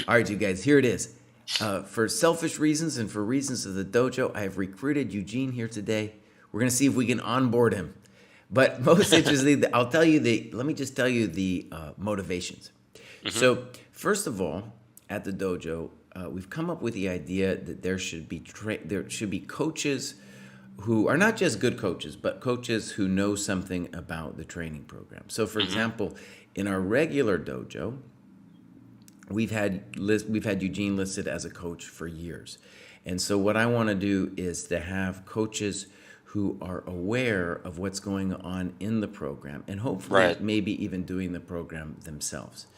All right, you guys, here it is. For selfish reasons and for reasons of the dojo, I have recruited Eugene here today. We're going to see if we can onboard him. But most interestingly, let me just tell you the motivations. So first of all, at the dojo, we've come up with the idea that there should be coaches who are not just good coaches, but coaches who know something about the training program. So for example, in our regular dojo, we've had Eugene listed as a coach for years. And so what I want to do is to have coaches who are aware of what's going on in the program and hopefully maybe even doing the program themselves.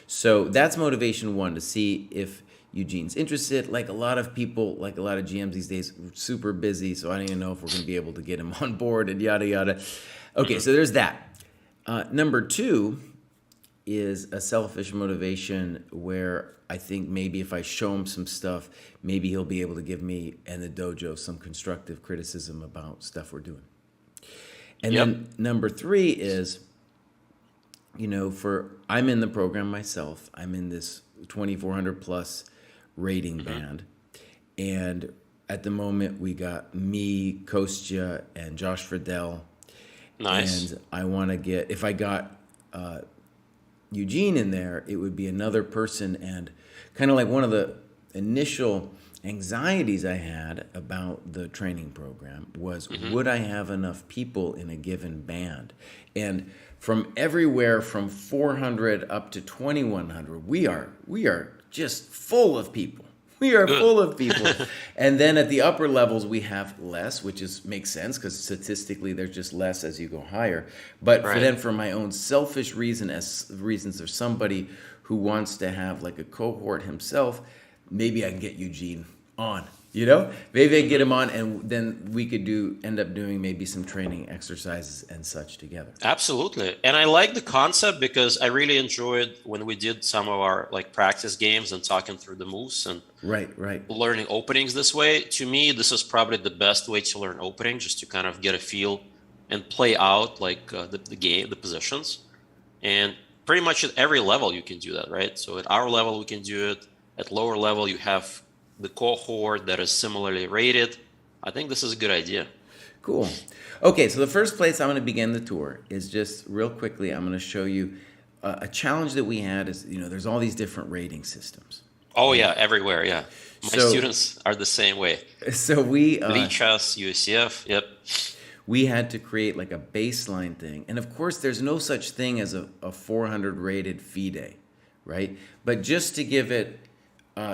So that's motivation one, to see if Eugene's interested. Like a lot of people, like a lot of GMs these days, super busy, so I don't even know if we're going to be able to get him on board and yada, yada. Okay, so there's that. Number two is a selfish motivation where I think maybe if I show him some stuff, maybe he'll be able to give me and the dojo some constructive criticism about stuff we're doing. And then number three is, I'm in the program myself. I'm in this 2,400 plus rating band. And at the moment we got me, Kostya, and Josh Friedel. Nice. And I want to get, if I got Eugene in there, it would be another person. And kind of like one of the initial anxieties I had about the training program was, would I have enough people in a given band? And from everywhere from 400 up to 2,100, we are just full of people. We are full of people. And then at the upper levels, we have less, which makes sense because statistically there's just less as you go higher. But for my own selfish reasons of somebody who wants to have like a cohort himself, maybe I can get Eugene on. Maybe I can get him on, and then we could end up doing maybe some training exercises and such together. Absolutely. And I like the concept because I really enjoyed when we did some of our practice games and talking through the moves and learning openings this way. To me, this is probably the best way to learn opening, just to kind of get a feel and play out the game, the positions. And pretty much at every level you can do that, right? So at our level, we can do it. At lower level, you have the cohort that is similarly rated. I think this is a good idea. Cool. Okay, so the first place I'm going to begin the tour is just real quickly, I'm going to show you a challenge that we had is, there's all these different rating systems. Oh, yeah, everywhere, yeah. My students are the same way. So we... Chess, UCF, yep. We had to create like a baseline thing. And of course, there's no such thing as a 400 rated FIDE, right? But just to give it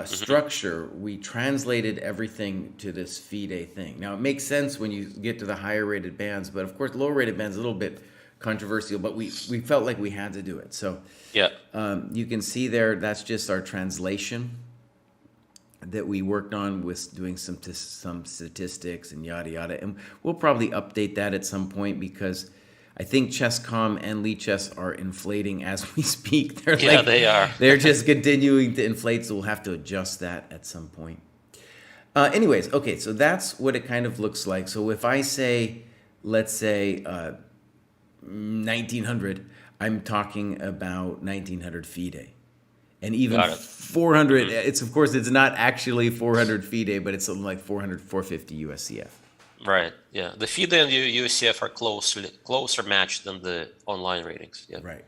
structure, we translated everything to this FIDE thing. Now, it makes sense when you get to the higher rated bands, but of course, lower rated bands a little bit controversial, but we felt like we had to do it. So you can see there, that's just our translation that we worked on with doing some statistics and yada, yada. And we'll probably update that at some point because I think ChessCom and Lichess are inflating as we speak. They are. They're just continuing to inflate, so we'll have to adjust that at some point. Anyways, okay, so that's what it kind of looks like. So if I say, let's say 1900, I'm talking about 1900 FIDE. And even 400, it's not actually 400 FIDE, but it's something like 400, 450 USCF. Right. Yeah. The FIDE and UCF are closer matched than the online ratings. Yeah. Right.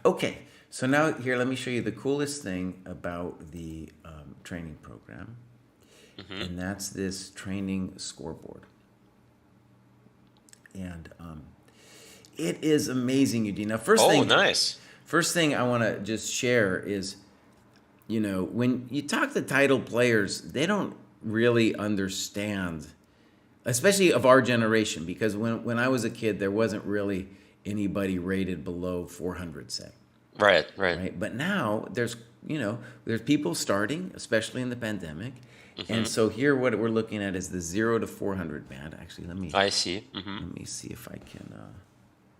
Okay. So now here, let me show you the coolest thing about the training program, and that's this training scoreboard. And it is amazing, Eugene. Now, first thing I want to just share is, when you talk to title players, they don't really understand, especially of our generation, because when I was a kid, there wasn't really anybody rated below 400, say. Right. But now there's people starting, especially in the pandemic. And so here what we're looking at is the 0 to 400 band. Actually, let me see if I can.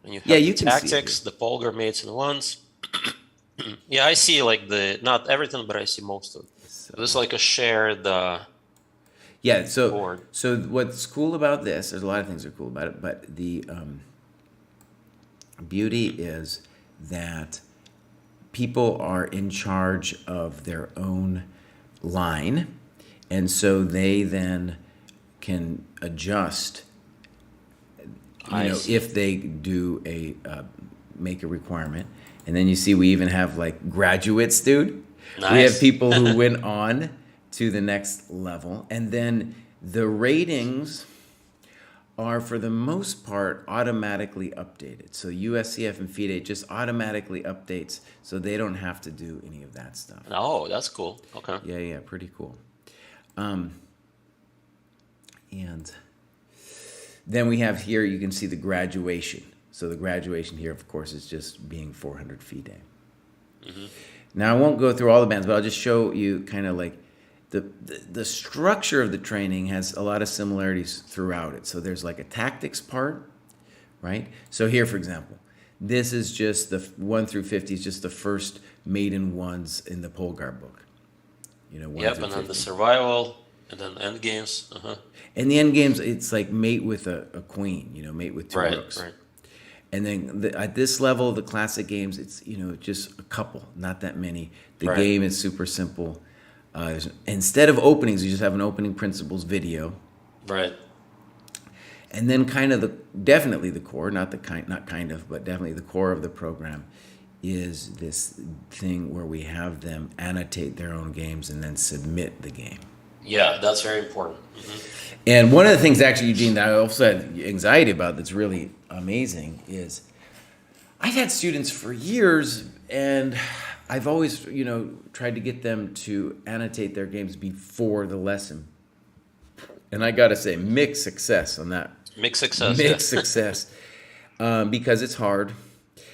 And you have the tactics, the Polgar mates and ones. Yeah, I see not everything, but I see most of it. So this is like a shared board. So what's cool about this, there's a lot of things that are cool about it, but the beauty is that people are in charge of their own line, and so they then can adjust, if they do make a requirement. And then you see we even have like graduates, dude. Nice. We have people who went on to the next level, and then the ratings are for the most part automatically updated. So USCF and FIDE just automatically updates, so they don't have to do any of that stuff. Oh, that's cool. Okay. Yeah, pretty cool. And then we have here, you can see the graduation. So the graduation here, of course, is just being 400 FIDE. Mm-hmm. Now, I won't go through all the bands, but I'll just show you kind of like the structure of the training has a lot of similarities throughout it. So there's like a tactics part, right? So here, for example, this is just the 1 through 50 is just the first maiden ones in the Polgar book. 1 and through then 50. the survival, and then end games. And the end games, it's like mate with a queen, mate with two rooks. Right. And then at this level, the classic games, it's just a couple, not that many. The game is super simple. Instead of openings, you just have an opening principles video. Right. And then definitely the core, but definitely the core of the program is this thing where we have them annotate their own games and then submit the game. Yeah, that's very important. Mm-hmm. And one of the things, actually, Eugene, that I also had anxiety about that's really amazing is I've had students for years, and I've always, tried to get them to annotate their games before the lesson. And I got to say, mixed success on that. Mixed success. Mixed success. Because it's hard.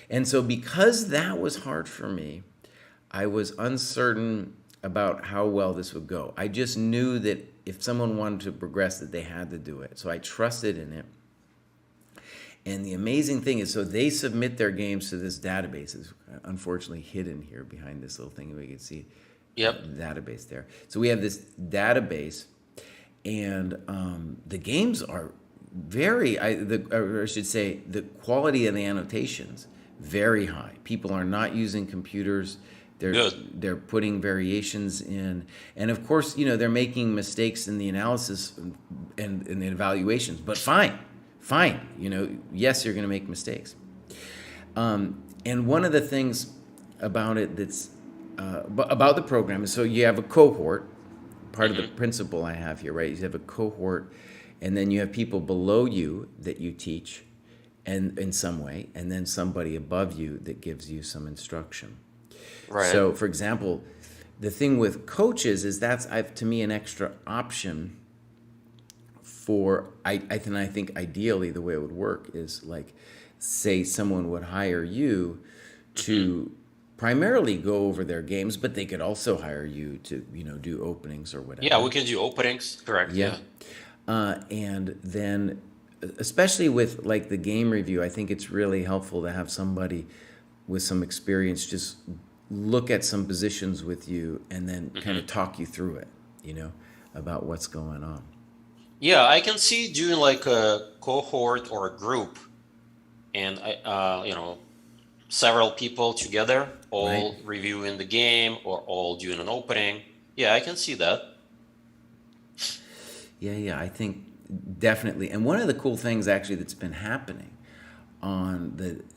And so because that was hard for me, I was uncertain about how well this would go. I just knew that if someone wanted to progress, that they had to do it. So I trusted in it. And the amazing thing is, so they submit their games to this database. It's unfortunately hidden here behind this little thing. We can see the database there. So we have this database, and the games are the quality of the annotations, very high. People are not using computers. They're putting variations in. And of course, they're making mistakes in the analysis and in the evaluations, but fine. Yes, you're going to make mistakes. And one of the things about it that's about the program is, so you have a cohort, part of the principle I have here, right? You have a cohort, and then you have people below you that you teach and in some way, and then somebody above you that gives you some instruction. Right. So, for example, the thing with coaches is that's, to me, an extra option for, I think ideally the way it would work is like, say someone would hire you to primarily go over their games, but they could also hire you to, do openings or whatever. Yeah, we can do openings, correct. Yeah. And then, especially with like the game review, I think it's really helpful to have somebody with some experience just look at some positions with you and then kind of talk you through it, about what's going on. Yeah, I can see doing like a cohort or a group, and several people together, all reviewing the game or all doing an opening. Yeah, I can see that. Yeah, I think definitely. And one of the cool things actually that's been happening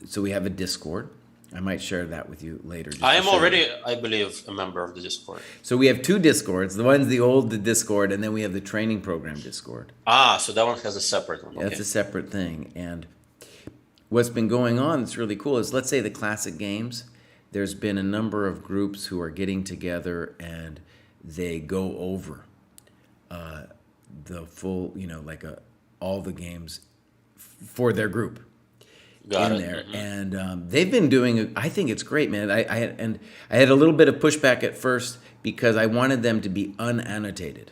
so we have a Discord. I might share that with you later. I am already, I believe, a member of the Discord. So we have two Discords. One's the old Discord, and then we have the training program Discord. So that one has a separate one. That's a separate thing. And what's been going on that's really cool is, let's say the classic games, there's been a number of groups who are getting together and they go over the full, all the games for their group. In there. And they've been doing, I think it's great, man. I had a little bit of pushback at first because I wanted them to be unannotated,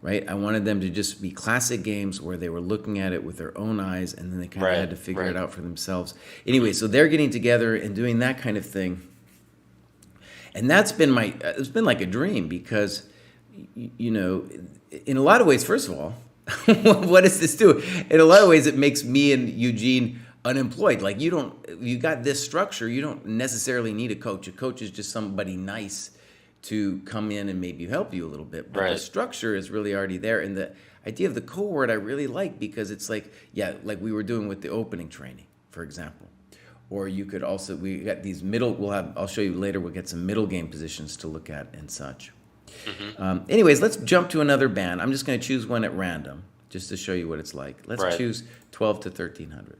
right? I wanted them to just be classic games where they were looking at it with their own eyes, and then they kind of had to figure it out for themselves. Anyway, so they're getting together and doing that kind of thing. And that's been it's been like a dream because, in a lot of ways, first of all, what does this do? In a lot of ways, it makes me and Eugene unemployed. Like you got this structure, you don't necessarily need a coach. A coach is just somebody nice to come in and maybe help you a little bit. But the structure is really already there. And the idea of the cohort I really like, because it's like, yeah, like we were doing with the opening training, for example. Or you could also, we got these I'll show you later, we'll get some middle game positions to look at and such. Anyways, let's jump to another band. I'm just going to choose one at random just to show you what it's like. Let's choose 12 to 1300.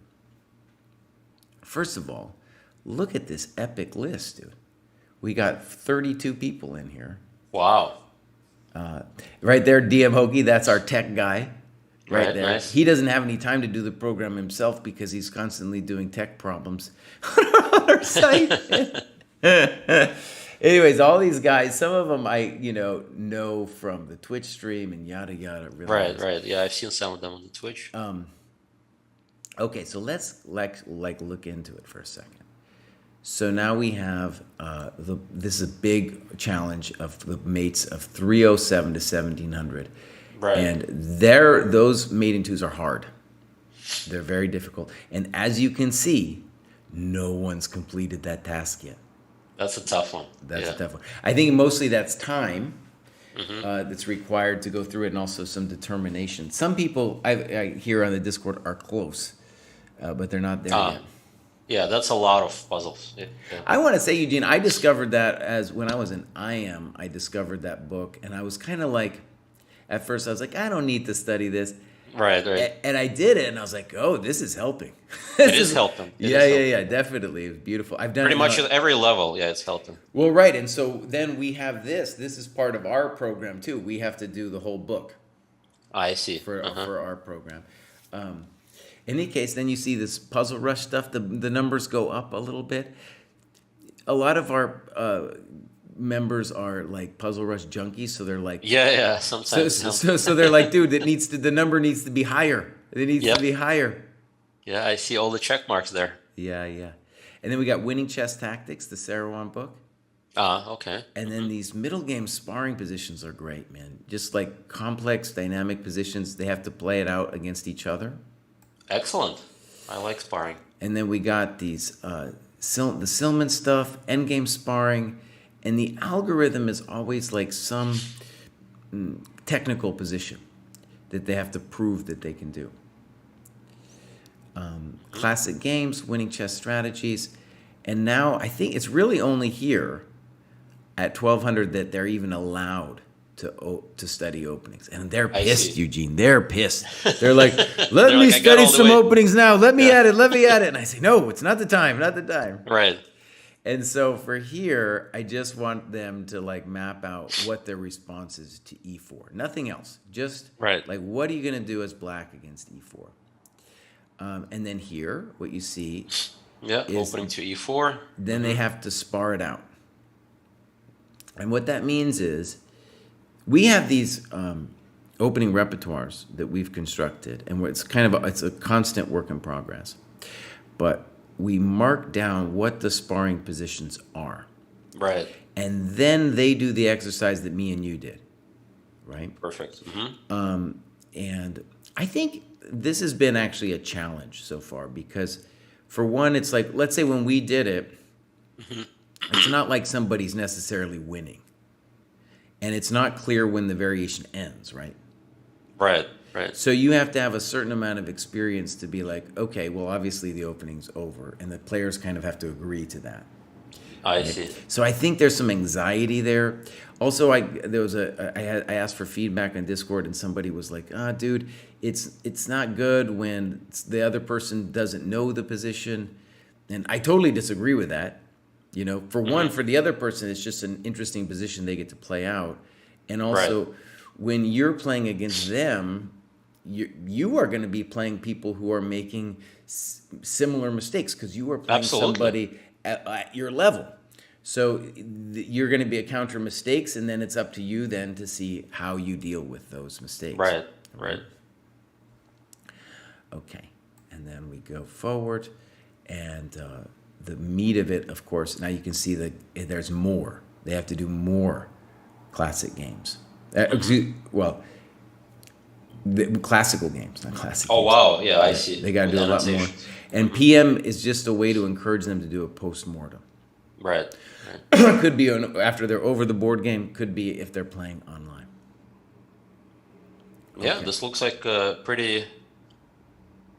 First of all, look at this epic list, dude. We got 32 people in here. Wow. Right there, DM Hoagie, that's our tech guy. Right there. Nice. He doesn't have any time to do the program himself because he's constantly doing tech problems on our site. Anyways, all these guys, some of them I know from the Twitch stream and yada yada. Really right. Yeah, I've seen some of them on the Twitch. Okay, so let's look into it for a second. So now we have this is a big challenge of the mates of 307 to 1700. Right. And those mate in twos are hard. They're very difficult. And as you can see, no one's completed that task yet. That's a tough one. That's a tough one. I think mostly that's time that's required to go through it, and also some determination. Some people I hear on the Discord are close, but they're not there yet. Yeah, that's a lot of puzzles. Yeah. I want to say, Eugene, I discovered that when I was in IM, I discovered that book, and I was kind of like, at first I was like, I don't need to study this. Right. And I did it, and I was like, oh, this is helping. It is helping. Yeah, definitely. It was beautiful. I've done pretty much at every level. Yeah, it's helping. Well, right, and so then we have this. This is part of our program too. We have to do the whole book. I see. For our program. In any case, then you see this Puzzle Rush stuff. The numbers go up a little bit. A lot of our members are like Puzzle Rush junkies, so they're like, yeah. Sometimes. So they're like, dude, the number needs to be higher. It needs to be higher. Yeah, I see all the check marks there. Yeah. And then we got Winning Chess Tactics, the Saruwan book. Okay. And then these middle game sparring positions are great, man. Just like complex, dynamic positions, they have to play it out against each other. Excellent. I like sparring. And then we got these the Silman stuff, endgame sparring, and the algorithm is always like some technical position that they have to prove that they can do. Classic games, winning chess strategies, and now I think it's really only here at 1200 that they're even allowed to study openings, and they're pissed, Eugene. They're pissed. They're like, let me study some openings now. Let me at it. And I say, no, it's not the time. Right. And so for here, I just want them to like map out what their response is to e4. Nothing else. Just like, what are you going to do as black against e4? And then here, what you see is opening to e4. Then they have to spar it out. And what that means is we have these opening repertoires that we've constructed, and it's a constant work in progress. But we mark down what the sparring positions are. Right. And then they do the exercise that me and you did. Right? Perfect. And I think this has been actually a challenge so far because, for one, it's like, let's say when we did it, it's not like somebody's necessarily winning. And it's not clear when the variation ends, right? Right. So you have to have a certain amount of experience to be like, okay, well, obviously the opening's over, and the players kind of have to agree to that. I see. So I think there's some anxiety there. Also, I asked for feedback on Discord, and somebody was like, dude, it's not good when the other person doesn't know the position. And I totally disagree with that. For one, for the other person, it's just an interesting position they get to play out. And also, when you're playing against them, you are going to be playing people who are making similar mistakes because you are playing somebody at your level. So you're going to be a counter mistakes, and then it's up to you then to see how you deal with those mistakes. Right. Okay, and then we go forward, and the meat of it, of course, now you can see that there's more. They have to do more classic games. The classical games, not classic games. Wow. Yeah, I see. They got to do a lot more. And PM is just a way to encourage them to do a post-mortem. Right. Could be after they're over the board game. Could be if they're playing online. Yeah, this looks like a pretty.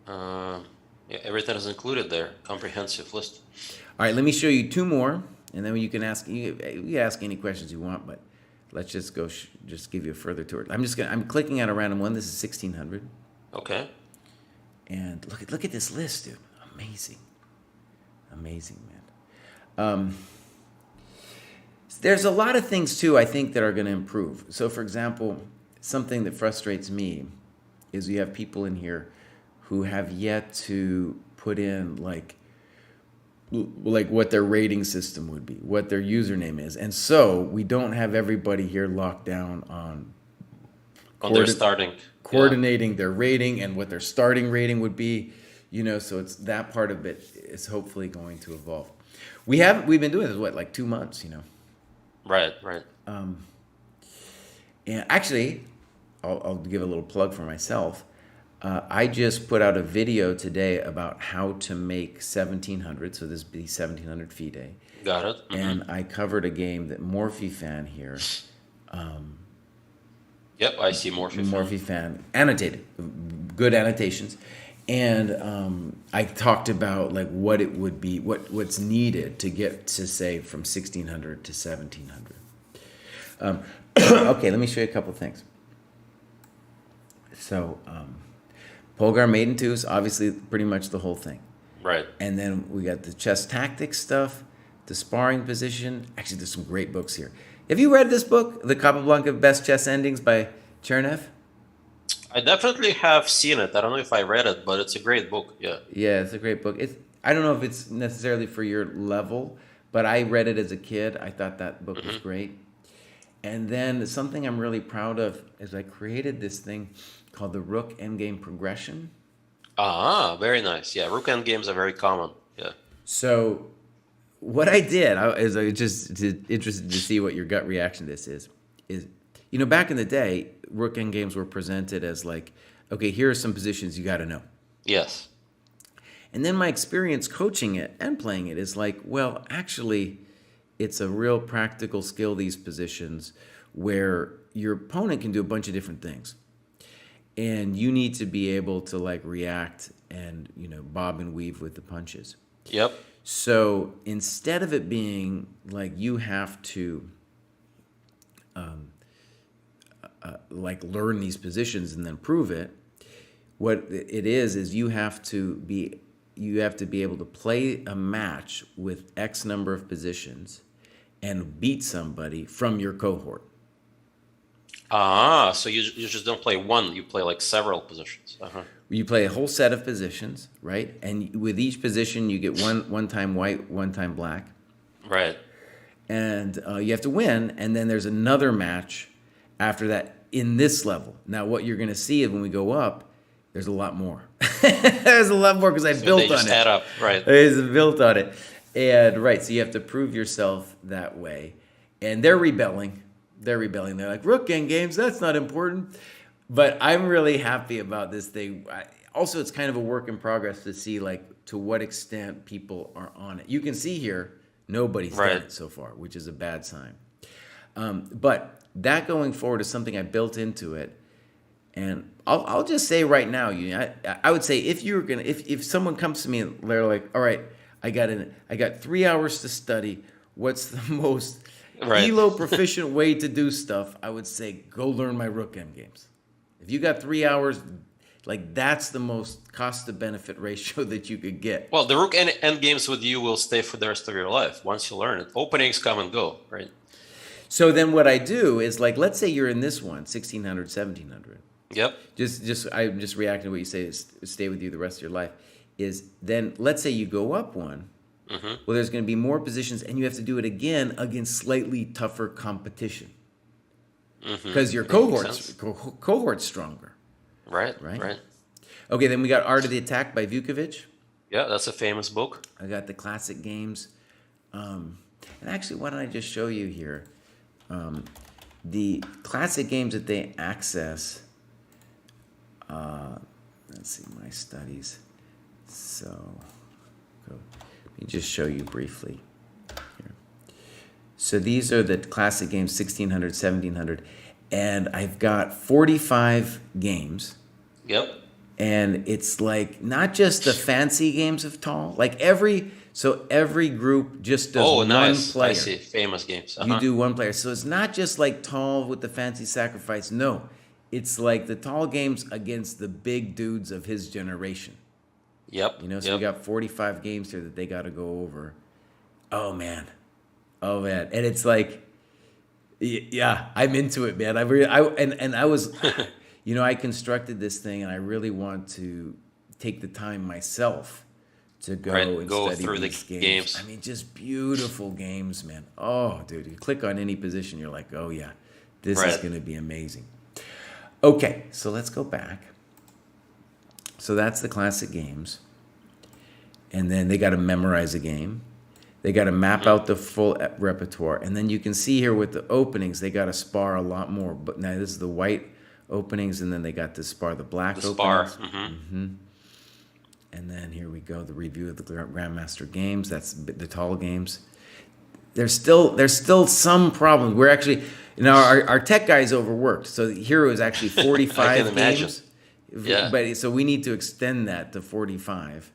Everything is included there. Comprehensive list. All right, let me show you two more, and then you can ask any questions you want. But let's just go. Just give you a further tour. I'm clicking on a random one. This is 1600. Okay. And look at this list, dude. Amazing, man. There's a lot of things too, I think, that are going to improve. So, for example, something that frustrates me is you have people in here who have yet to put in like what their rating system would be, what their username is, and so we don't have everybody here locked down on their starting coordinating their rating and what their starting rating would be. So it's that part of it is hopefully going to evolve. We've been doing this like 2 months. Right. And actually, I'll give a little plug for myself. I just put out a video today about how to make 1700. So this would be 1700 FIDE. Got it. And I covered a game that Morphe-Fan here. Yep, I see Morphe-Fan. Morphe-Fan annotated, good annotations. And I talked about like what it would be, what's needed to get to say from 1600 to 1700. Okay, let me show you a couple things. So, Polgar Maiden 2 is obviously pretty much the whole thing. Right. And then we got the chess tactics stuff, the sparring position. Actually, there's some great books here. Have you read this book, The Capablanca Best Chess Endings by Chernev? I definitely have seen it. I don't know if I read it, but it's a great book. Yeah. Yeah, it's a great book. I don't know if it's necessarily for your level, but I read it as a kid. I thought that book was great. And then something I'm really proud of is I created this thing called the Rook Endgame Progression. Ah, very nice. Yeah, Rook Endgames are very common. Yeah. So what I did is I was just interested to see what your gut reaction to this is back in the day, Rook Endgames were presented as like, okay, here are some positions you got to know. Yes. And then my experience coaching it and playing it is like, well, actually, it's a real practical skill, these positions, where your opponent can do a bunch of different things. And you need to be able to like react and, bob and weave with the punches. Yep. So instead of it being like you have to like learn these positions and then prove it, what it is you have to be able to play a match with X number of positions and beat somebody from your cohort. Ah, so you just don't play one, you play like several positions. Uh-huh. You play a whole set of positions, right? And with each position, you get one time white, one time black. Right. And you have to win, and then there's another match after that in this level. Now, what you're going to see is when we go up, there's a lot more. There's a lot more because I built on it. They just add up, right. It's built on it. And, right, so you have to prove yourself that way. And they're rebelling. They're like, Rook Endgames, that's not important. But I'm really happy about this thing. Also, it's kind of a work in progress to see, like, to what extent people are on it. You can see here, nobody's done it so far, which is a bad sign. But that going forward is something I built into it. And I'll just say right now, I would say if someone comes to me and they're like, all right, I got 3 hours to study. What's the most ELO proficient way to do stuff? I would say go learn my Rook Endgames. If you got 3 hours, like that's the most cost to benefit ratio that you could get. Well, the Rook Endgames with you will stay for the rest of your life once you learn it. Openings come and go, right? So then what I do is like, let's say you're in this one, 1600, 1700. Yep. I'm just reacting to what you say is stay with you the rest of your life. Is then let's say you go up one. Mm-hmm. Well, there's going to be more positions, and you have to do it again against slightly tougher competition because your cohort's stronger. Right. Okay, then we got Art of the Attack by Vukovic. Yeah, that's a famous book. I got the classic games, and actually, why don't I just show you here the classic games that they access. Let's see, my studies. So, let me just show you briefly here. So these are the classic games, 1600, 1700, and I've got 45 games. Yep. And it's like not just the fancy games of tall, like every group just does one player. I see. Famous games. You do one player. So it's not just like tall with the fancy sacrifice. No, it's like the tall games against the big dudes of his generation. Yep. So we got 45 games here that they got to go over. Oh man. And it's like, yeah, I'm into it, man. I was, I constructed this thing, and I really want to take the time myself to go and study through these the games. I mean, just beautiful games, man. Oh, dude, you click on any position, you're like, oh yeah, this is going to be amazing. Okay, so let's go back. So that's the classic games. And then they got to memorize a game. They got to map out the full repertoire. And then you can see here with the openings, they got to spar a lot more. But now this is the white openings, and then they got to spar the black openings. And then here we go, the review of the Grandmaster games. That's the tall games. There's still some problems. We're actually, our tech guy's overworked. So here it was actually 45 I can imagine. games. Yeah. But so we need to extend that to 45.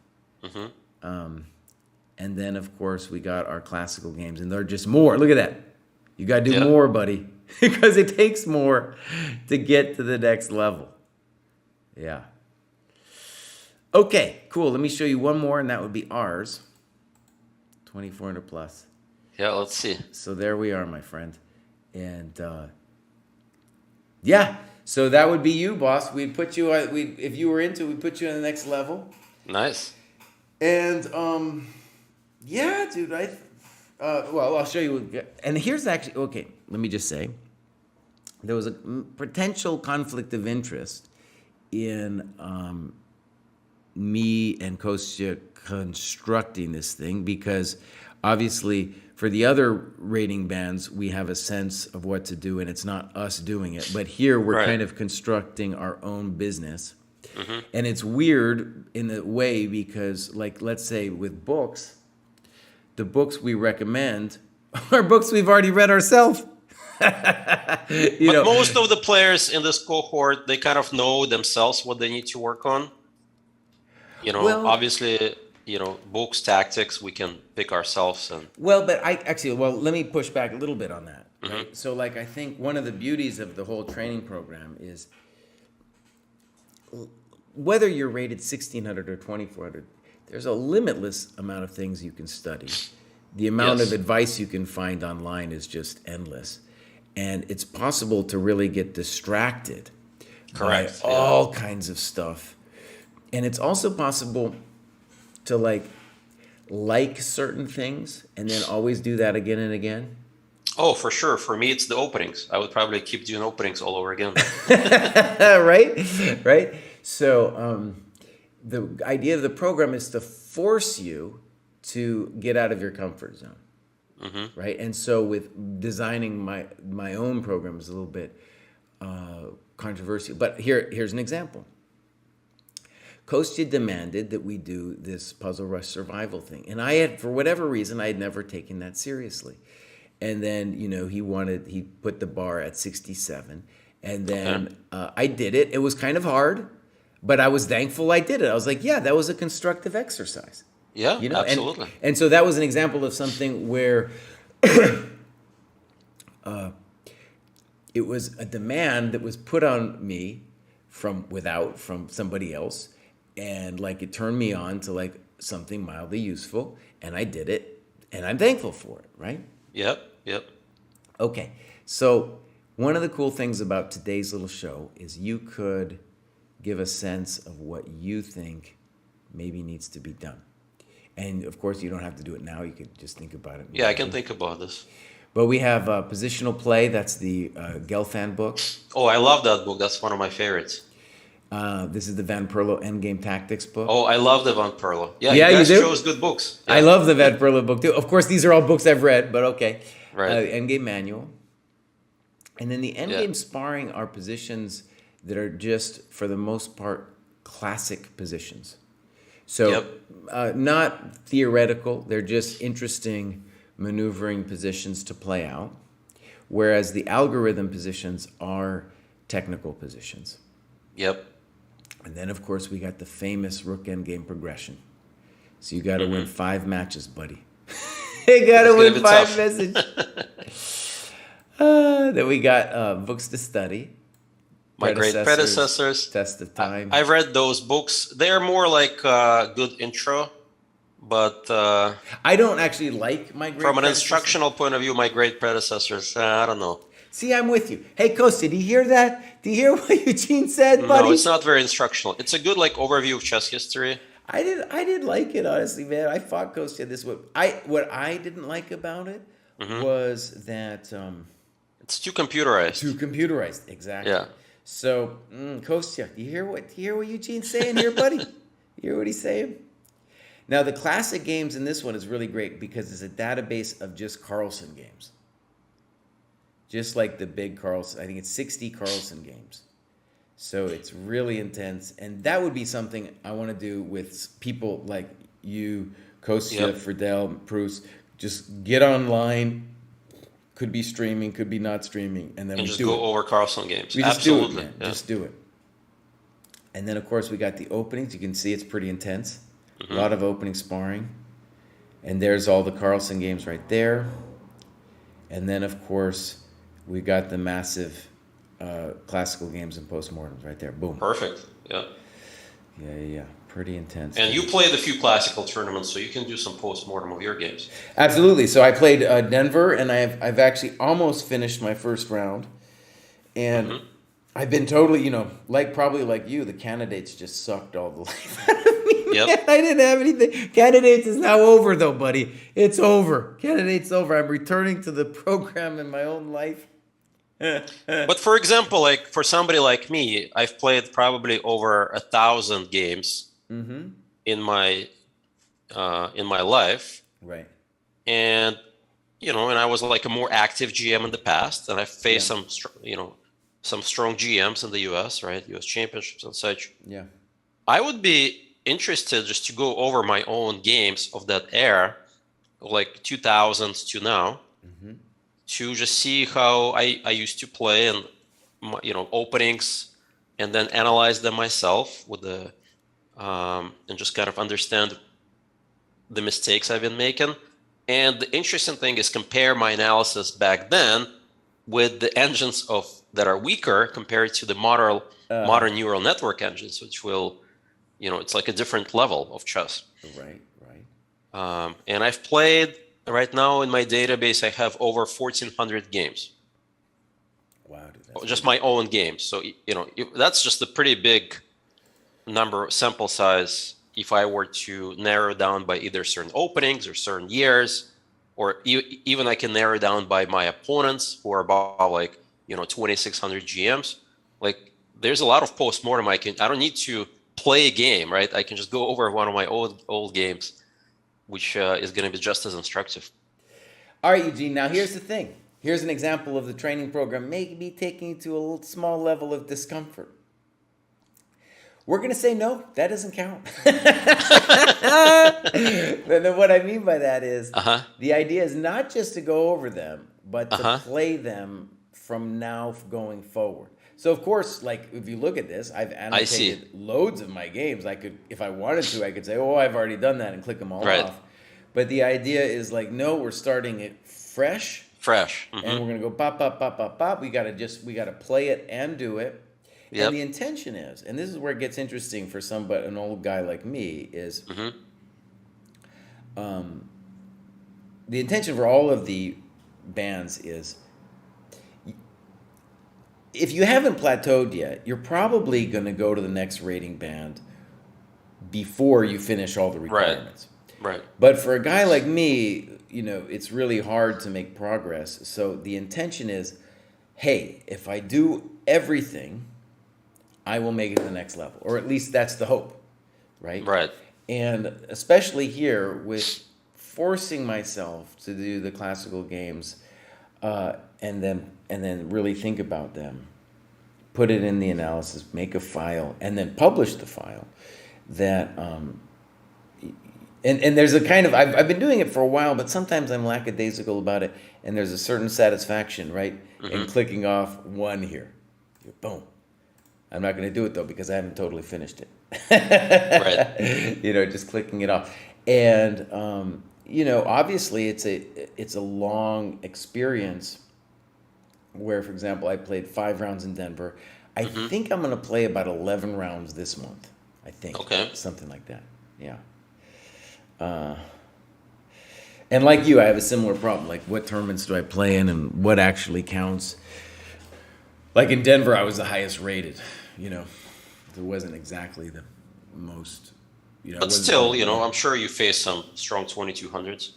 And then of course we got our classical games, and they're just more. Look at that. You got to do more, buddy, because it takes more to get to the next level. Yeah. Okay, cool. Let me show you one more, and that would be ours. 2400 plus. Yeah, let's see. So there we are, my friend. And yeah, so that would be you, boss. We'd put you, if you were into it, we'd put you on the next level. Nice. And yeah, dude, well, I'll show you. And here's actually, okay, let me just say, there was a potential conflict of interest in me and Kostya constructing this thing, because obviously for the other rating bands, we have a sense of what to do, and it's not us doing it. But here we're kind of constructing our own business. And it's weird in a way because, like, let's say with books, the books we recommend are books we've already read ourselves. But most of the players in this cohort, they kind of know themselves what they need to work on. Obviously, books, tactics, we can pick ourselves. Let me push back a little bit on that. Right? So, like, I think one of the beauties of the whole training program is whether you're rated 1600 or 2400, there's a limitless amount of things you can study. The amount of advice you can find online is just endless. And it's possible to really get distracted by all kinds of stuff. And it's also possible to like certain things and then always do that again and again. Oh, for sure. For me, it's the openings. I would probably keep doing openings all over again. Right? So the idea of the program is to force you to get out of your comfort zone. Right? And so with designing my own program is a little bit controversial. But here's an example. Kostya demanded that we do this Puzzle Rush survival thing. And I had, for whatever reason, I had never taken that seriously. And then, he put the bar at 67. And then I did it. It was kind of hard, but I was thankful I did it. I was like, yeah, that was a constructive exercise. Yeah, absolutely. And so that was an example of something where it was a demand that was put on me from somebody else. And it turned me on to something mildly useful, and I did it, and I'm thankful for it, right? Yep. Okay, so one of the cool things about today's little show is you could give a sense of what you think maybe needs to be done. And of course, you don't have to do it now. You could just think about it. Yeah, I can think about this. But we have Positional Play. That's the Gelfand book. Oh, I love that book. That's one of my favorites. This is the Van Perlo Endgame Tactics book. Oh, I love the Van Perlo. Yeah, you guys chose good books. Yeah. I love the Van Perlo book too. Of course, these are all books I've read, but okay. Right. Endgame Manual. And then the Endgame Sparring are positions that are just, for the most part, classic positions. So not theoretical. They're just interesting maneuvering positions to play out, whereas the algorithm positions are technical positions. Yep. And then, of course, we got the famous rook endgame progression. So you got to win 5 matches, buddy. You got to win 5 matches. Then we got books to study. My great predecessors. Test of time. I've read those books. They're more like a good intro, but I don't actually like my great. From an instructional point of view, my great predecessors. I don't know. See, I'm with you. Hey, Kostya, do you hear that? Do you hear what Eugene said, buddy? No, it's not very instructional. It's a good overview of chess history. I did like it, honestly, man. I fought Kostya this way. What I didn't like about it was that it's too computerized. Too computerized, exactly. Yeah. So, Kostya, do you hear what Eugene's saying here, buddy? You hear what he's saying? Now, the classic games in this one is really great because it's a database of just Carlsen games. Just like the big Carlsen, I think it's 60 Carlsen games. So it's really intense. And that would be something I want to do with people like you, Kostya, Friedel, Proust. Just get online. Could be streaming, could be not streaming. And then we just do go over Carlsen games. We just Absolutely. do it, man. Yeah. Just do it. And then, of course, we got the openings. You can see it's pretty intense. A lot of opening sparring. And there's all the Carlsen games right there. And then, of course, we got the massive classical games and postmortems right there. Boom. Perfect. Yeah. Yeah. Pretty intense. And you played a few classical tournaments, so you can do some postmortem of your games. Absolutely. So I played Denver, and I've actually almost finished my first round. And I've been totally, probably like you, the candidates just sucked all the life out of me. Yep. I didn't have anything. Candidates is now over, though, buddy. It's over. Candidates over. I'm returning to the program in my own life. But for example, for somebody like me, I've played probably over 1,000 games in my life. Right. And and I was a more active GM in the past, and I faced some strong GMs in the US, right? US championships and such. Yeah. I would be interested just to go over my own games of that era, 2000s to now, to just see how I used to play and openings, and then analyze them myself with the and just kind of understand the mistakes I've been making. And the interesting thing is compare my analysis back then with the engines that are weaker compared to the modern neural network engines, which will, it's like a different level of chess. Right. And I've played, right now in my database, I have over 1,400 games. Wow. Dude, just my own games. So, that's just a pretty big sample size if I were to narrow down by either certain openings or certain years, or even I can narrow down by my opponents who are about 2,600 GMs. There's a lot of postmortem I don't need to play a game, right? I can just go over one of my old games, which is going to be just as instructive. All right, Eugene, now here's the thing. Here's an example of the training program maybe taking you to a small level of discomfort. We're going to say no, that doesn't count. Then what I mean by that is the idea is not just to go over them, but to play them from now going forward. So, of course, if you look at this, I've annotated loads of my games. I could, if I wanted to, I could say, I've already done that and click them all off. But the idea is no, we're starting it fresh. And we're going to go pop, pop, pop, pop, pop. We got to play it and do it. Yep. And the intention is, and this is where it gets interesting for an old guy like me, is the intention for all of the bands is, if you haven't plateaued yet, you're probably going to go to the next rating band before you finish all the requirements. Right. But for a guy like me, it's really hard to make progress. So the intention is, hey, if I do everything, I will make it to the next level. Or at least that's the hope, right? Right. And especially here with forcing myself to do the classical games and then really think about them, put it in the analysis, make a file, and then publish the file, that And there's a kind of I've been doing it for a while, but sometimes I'm lackadaisical about it, and there's a certain satisfaction, right, in clicking off one here. Boom. I'm not going to do it though because I haven't totally finished it. Right. You know, just clicking it off, and you know, obviously it's a long experience. Where, for example, I played 5 rounds in Denver. I think I'm going to play about 11 rounds this month. I think. Okay. Something like that. Yeah. And like you, I have a similar problem. Like, what tournaments do I play in, and what actually counts? Like in Denver, I was the highest rated. You know, it wasn't exactly the most. You know, but still, you know, I'm sure you faced some strong 2200s.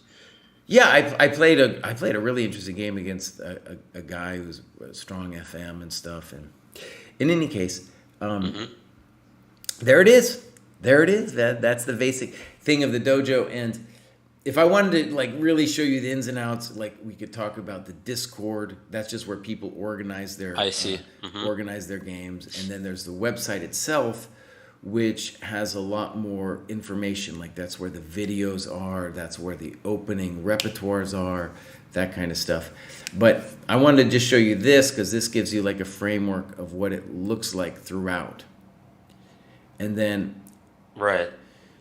Yeah, I played a really interesting game against a guy who's a strong FM and stuff. And in any case, there it is. There it is. That's the basic thing of the dojo. And if I wanted to like really show you the ins and outs, like we could talk about the Discord. That's just where people organize their organize their games. And then there's the website itself, which has a lot more information. Like that's where the videos are, that's where the opening repertoires are, that kind of stuff. But I wanted to just show you this because this gives you like a framework of what it looks like throughout. And then, right.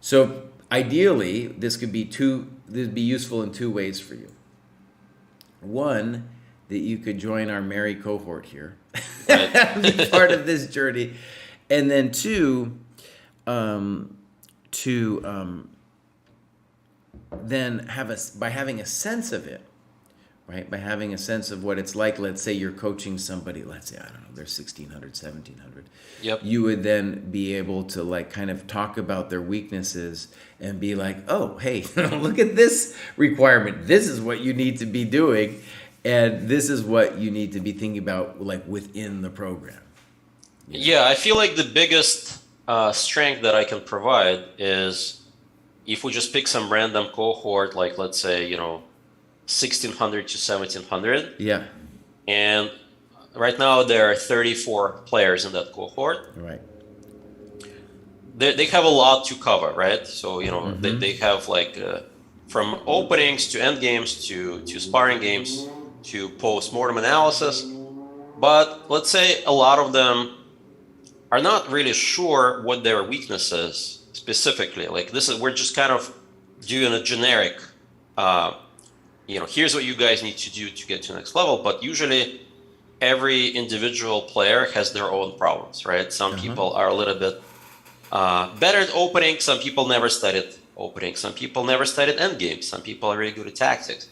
So ideally, this could be useful in 2 ways for you. One, that you could join our merry cohort here, right. Be part of this journey, and then 2, then by having a sense of it, right? By having a sense of what it's like. Let's say you're coaching somebody. Let's say, I don't know, they're 1600, 1700. Yep. You would then be able to like kind of talk about their weaknesses and be like, oh, hey, look at this requirement. This is what you need to be doing, and this is what you need to be thinking about, like within the program. You know? Yeah, I feel like the biggest strength that I can provide is if we just pick some random cohort, like let's say, you know, 1600 to 1700. Yeah. And right now there are 34 players in that cohort. Right. They have a lot to cover, right? So, you know, they have like from openings to end games to sparring games to post-mortem analysis. But let's say a lot of them are not really sure what their weakness is specifically. Like we're just kind of doing a generic, you know, here's what you guys need to do to get to the next level. But usually every individual player has their own problems, right? Some people are a little bit better at opening. Some people never studied opening. Some people never studied endgames. Some people are really good at tactics.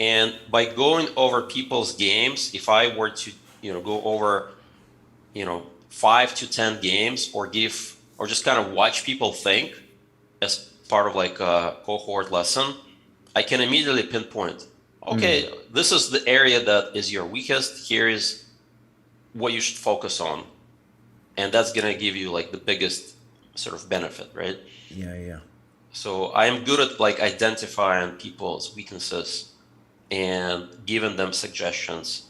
And by going over people's games, if I were to, you know, go over, you know, 5 to 10 games or just kind of watch people think as part of like a cohort lesson, I can immediately pinpoint, okay, this is the area that is your weakest. Here is what you should focus on. And that's going to give you like the biggest sort of benefit, right? Yeah. So I am good at like identifying people's weaknesses and giving them suggestions.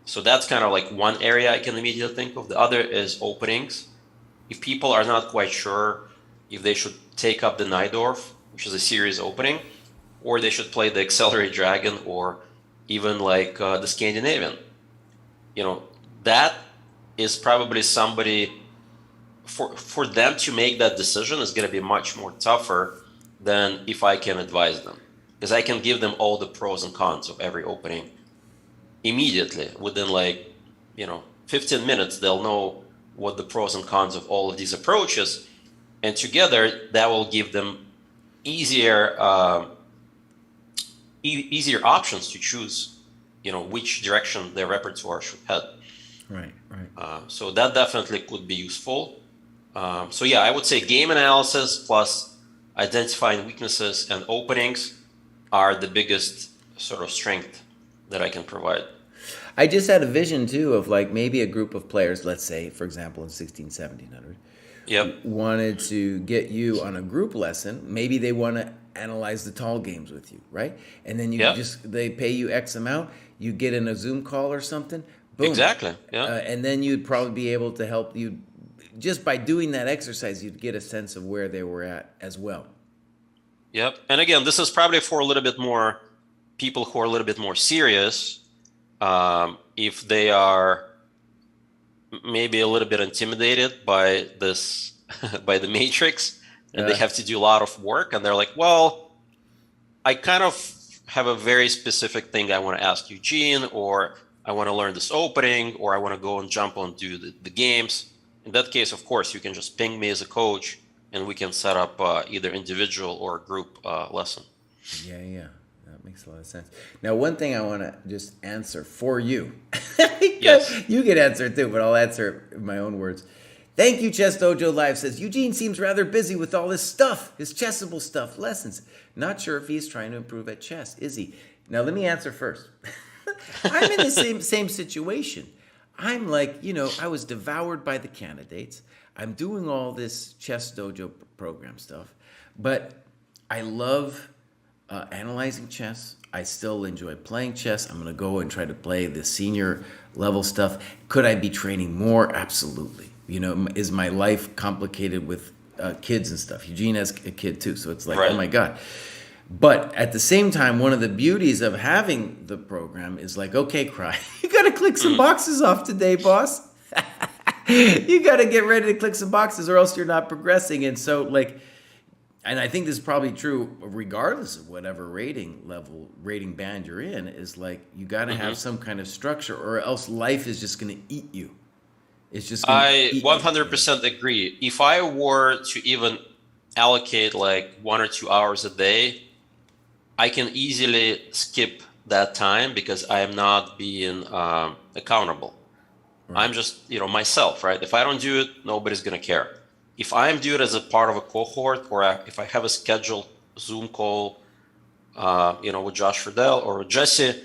So that's kind of like one area I can immediately think of. The other is openings. If people are not quite sure if they should take up the Najdorf, which is a series opening, or they should play the Accelerate Dragon, or even like the Scandinavian, you know, that is probably somebody for them to make that decision is going to be much more tougher than if I can advise them, because I can give them all the pros and cons of every opening immediately. Within like, you know, 15 minutes, they'll know what the pros and cons of all of these approaches, and together that will give them easier options to choose, you know, which direction their repertoire should head. Right. So that definitely could be useful. So yeah, I would say game analysis plus identifying weaknesses and openings are the biggest sort of strength that I can provide. I just had a vision too of like maybe a group of players, let's say, for example, in 1700, wanted to get you on a group lesson. Maybe they want to analyze the tall games with you, right? And then they pay you X amount, you get in a Zoom call or something. Boom. Exactly. Yeah. And then you'd probably be able to help you just by doing that exercise. You'd get a sense of where they were at as well. Yep. And again, this is probably for a little bit more people who are a little bit more serious. If they are maybe a little bit intimidated by this, by the matrix, and they have to do a lot of work, and they're like, well, I kind of have a very specific thing I want to ask Eugene, or I want to learn this opening, or I want to go and jump on do the games. In that case, of course, you can just ping me as a coach, and we can set up either individual or group lesson. Yeah. That makes a lot of sense. Now, one thing I want to just answer for you. Yes. You can answer too, but I'll answer in my own words. Thank you, Chess Dojo Live says, Eugene seems rather busy with all his stuff, his chessable stuff, lessons. Not sure if he's trying to improve at chess. Is he? Now, let me answer first. I'm in the same situation. I'm like, I was devoured by the candidates. I'm doing all this Chess Dojo program stuff, but I love analyzing chess. I still enjoy playing chess. I'm going to go and try to play the senior level stuff. Could I be training more? Absolutely. Is my life complicated with kids and stuff? Eugene has a kid too, so it's like, right. Oh my God. But at the same time, one of the beauties of having the program is like, okay, Kraai, you got to click some boxes off today, boss. You got to get ready to click some boxes or else you're not progressing. And so and I think this is probably true regardless of whatever rating band you're in, is like, you got to have some kind of structure or else life is just going to eat you. It's just I 100% agree. If I were to even allocate like 1 or 2 hours a day, I can easily skip that time because I am not being accountable. Right. I'm just, myself, right? If I don't do it, nobody's going to care. If I'm doing it as a part of a cohort, or if I have a scheduled Zoom call, with Josh Friedel or with Jesse,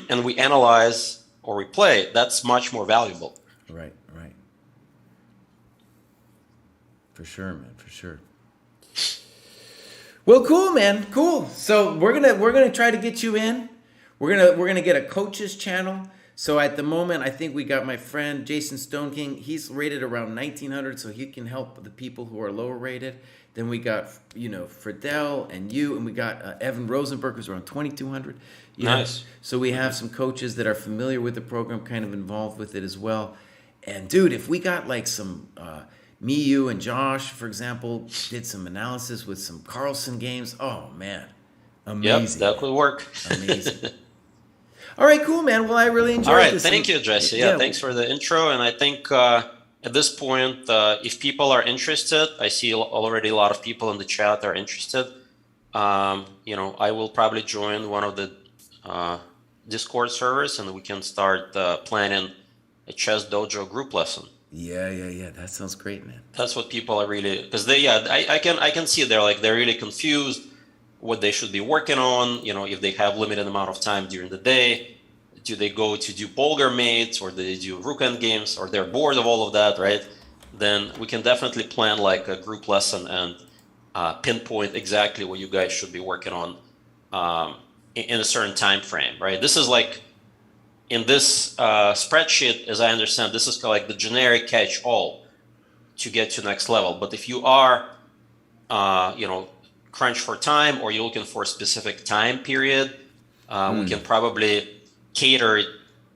and we analyze or we play, that's much more valuable. Right. For sure, man. For sure. Well, cool, man. Cool. So we're gonna try to get you in. We're gonna get a coaches channel. So at the moment, I think we got my friend Jason Stone King. He's rated around 1900, so he can help the people who are lower rated. Then we got Friedel and you, and we got Evan Rosenberg, who's around 2200. Nice. So we have some coaches that are familiar with the program, kind of involved with it as well. And dude, if we got like some me, you, and Josh, for example, did some analysis with some Carlsen games. Oh man, amazing. Yep, that would work. Amazing. All right, cool, man. Well, I really enjoyed this. All right, thank you, Jesse. Yeah, thanks for the intro. And I think at this point, if people are interested, I see already a lot of people in the chat are interested. I will probably join one of the Discord servers, and we can start planning a Chess Dojo group lesson. Yeah. That sounds great, man. That's what people are really, because I can see they're really confused what they should be working on. If they have limited amount of time during the day, do they go to do Bolger mates, or do they do Rook end games, or they're bored of all of that, right? Then we can definitely plan like a group lesson and pinpoint exactly what you guys should be working on in a certain time frame, right? This is like, in this spreadsheet, as I understand, this is like the generic catch-all to get to next level. But if you are, crunched for time, or you're looking for a specific time period, we can probably cater it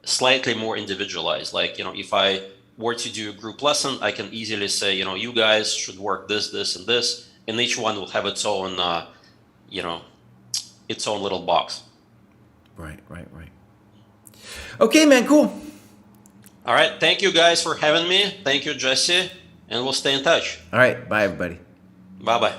slightly more individualized. Like, if I were to do a group lesson, I can easily say, you guys should work this, this, and this, and each one will have its own, its own little box. Right. Okay, man, cool. All right. Thank you guys for having me. Thank you, Jesse. And we'll stay in touch. All right. Bye, everybody. Bye-bye.